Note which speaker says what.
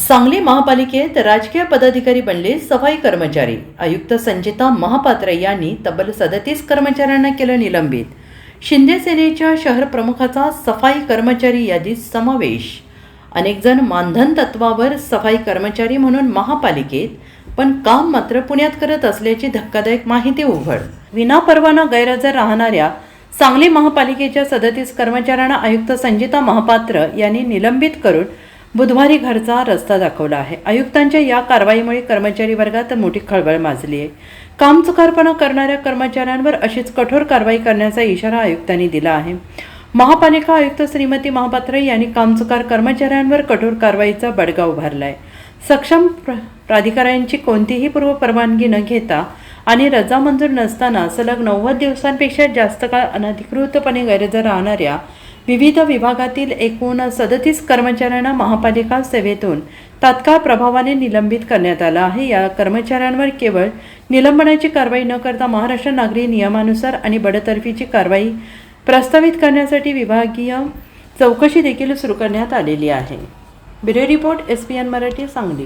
Speaker 1: सांगली महापालिकेत राजकीय पदाधिकारी बनले सफाई कर्मचारी। आयुक्त संचिता महापात्र यांनी तब्बल 37 कर्मचाऱ्यांना केलं निलंबित। शिंदे सेनेच्या शहर प्रमुखाचा सफाई कर्मचारी यादीत समावेश। अनेक जण मानधन तत्वावर सफाई कर्मचारी म्हणून महापालिकेत, पण काम मात्र पुण्यात करत असल्याची धक्कादायक माहिती उघड। विनापरवाना गैरहजर राहणाऱ्या सांगली महापालिकेच्या 37 कर्मचाऱ्यांना आयुक्त संचिता महापात्र यांनी निलंबित करून बुधवारी घरचा रस्ता दाखवला आहे। आयुक्तांच्या या कारवाईमुळे कर्मचारी वर्गात मोठी खळबळ माजली आहे। कामचुकारपणा करणाऱ्या कर्मचाऱ्यांवर अशीच कठोर कारवाई करण्याचा इशारा आयुक्तांनी दिला आहे। महापालिका आयुक्त श्रीमती महापात्र यांनी कामचुकार कर्मचाऱ्यांवर कठोर कारवाईचा बडगा उभारलाय। सक्षम प्राधिकाऱ्यांची कोणतीही पूर्व परवानगी न घेता आणि रजा मंजूर नसताना सलग 90 दिवसांपेक्षा जास्त काळ अनधिकृतपणे गैरहजर राहणाऱ्या विविध विभागातील एकूण 37 कर्मचाऱ्यांना महापालिका सेवेतून तात्काळ प्रभावाने निलंबित करण्यात आलं आहे। या कर्मचाऱ्यांवर केवळ निलंबनाची कारवाई न करता महाराष्ट्र नागरी नियमानुसार आणि बडतर्फीची कारवाई प्रस्तावित करण्यासाठी विभागीय चौकशी देखील सुरू करण्यात आलेली आहे। Bureau report SPN Marathi Sangli.